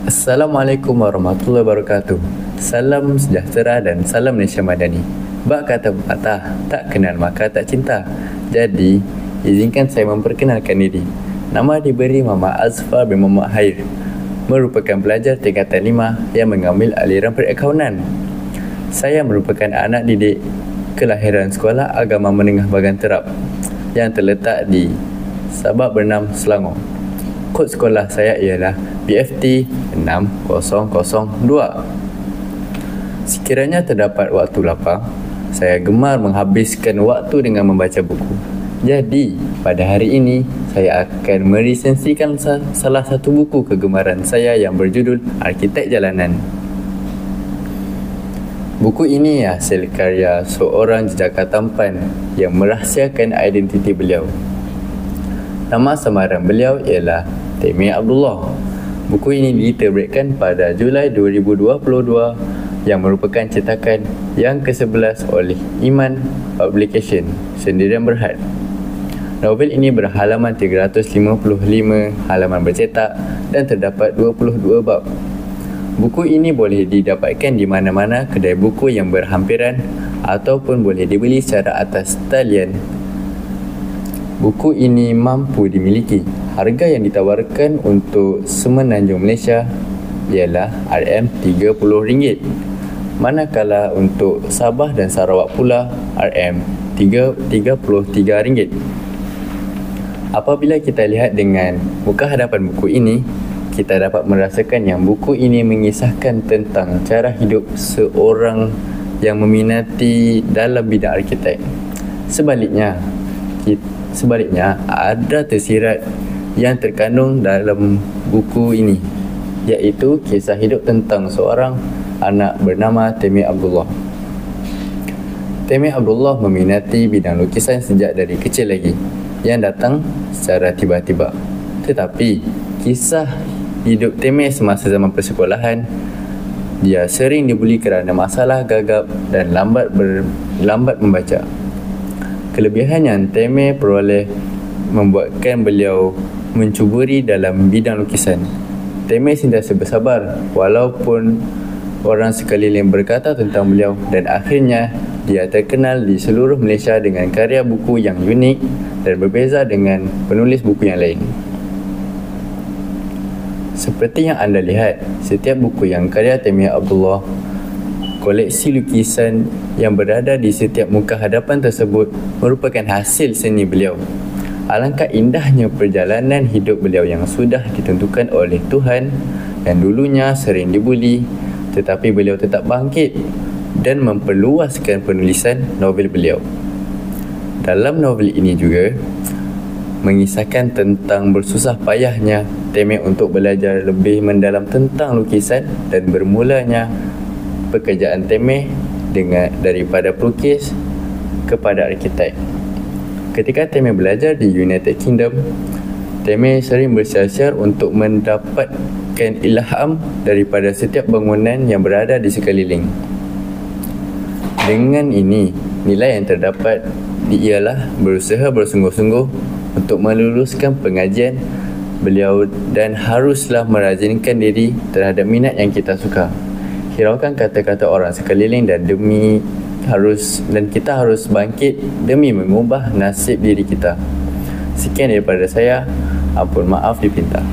Assalamualaikum warahmatullahi wabarakatuh. Salam sejahtera dan salam Malaysia Madani. Bak kata pepatah, tak kenal maka tak cinta. Jadi, izinkan saya memperkenalkan diri. Nama diberi Muhammad Azfar bin Muhammad Hair. Merupakan pelajar tingkatan 5 yang mengambil aliran perakaunan. Saya merupakan anak didik kelahiran Sekolah Agama Menengah Bagan Terap yang terletak di Sabak Bernam, Selangor. Kod sekolah saya ialah BFT 6002. Sekiranya terdapat waktu lapang, saya gemar menghabiskan waktu dengan membaca buku. Jadi, pada hari ini, saya akan meresensikan salah satu buku kegemaran saya yang berjudul Arkitek Jalanan. Buku ini hasil karya seorang jejaka tampan yang merahsiakan identiti beliau. Nama samaran beliau ialah Taimiyah Abdullah. Buku ini diterbitkan pada Julai 2022 yang merupakan cetakan yang ke-11 oleh Iman Publication Sendirian Berhad. Novel ini berhalaman 355 halaman bercetak dan terdapat 22 bab. Buku ini boleh didapatkan di mana-mana kedai buku yang berhampiran ataupun boleh dibeli secara atas talian. Buku ini mampu dimiliki. Harga yang ditawarkan untuk Semenanjung Malaysia ialah RM30, manakala untuk Sabah dan Sarawak pula RM33. Apabila kita lihat dengan muka hadapan buku ini, kita dapat merasakan yang buku ini mengisahkan tentang cara hidup seorang yang meminati dalam bidang arkitek. Sebaliknya, ada tersirat yang terkandung dalam buku ini, iaitu kisah hidup tentang seorang anak bernama Taimiyah Abdullah. Taimiyah Abdullah meminati bidang lukisan sejak dari kecil lagi, yang datang secara tiba-tiba. Tetapi, kisah hidup Taimiyah semasa zaman persekolahan, dia sering dibuli kerana masalah gagap dan lambat membaca. Kelebihan yang Taimiyah peroleh membuatkan beliau mencuburi dalam bidang lukisan. Taimiyah sentiasa bersabar walaupun orang sekeliling berkata tentang beliau, dan akhirnya dia terkenal di seluruh Malaysia dengan karya buku yang unik dan berbeza dengan penulis buku yang lain. Seperti yang anda lihat, setiap buku yang karya Taimiyah Abdullah, koleksi lukisan yang berada di setiap muka hadapan tersebut merupakan hasil seni beliau. Alangkah indahnya perjalanan hidup beliau yang sudah ditentukan oleh Tuhan, dan dulunya sering dibuli, tetapi beliau tetap bangkit dan memperluaskan penulisan novel beliau. Dalam novel ini juga mengisahkan tentang bersusah payahnya Taimiyah untuk belajar lebih mendalam tentang lukisan dan bermulanya pekerjaan Taimiyah daripada pelukis kepada arkitek. Ketika Taimiyah belajar di United Kingdom, Taimiyah sering bersiar-siar untuk mendapatkan ilham daripada setiap bangunan yang berada di sekeliling. Dengan ini, nilai yang terdapat ialah berusaha bersungguh-sungguh untuk meluluskan pengajian beliau dan haruslah merajinkan diri terhadap minat yang kita suka. Hiraukan kata-kata orang sekeliling dan kita harus bangkit demi mengubah nasib diri kita. Sekian daripada saya. Ampun maaf dipinta.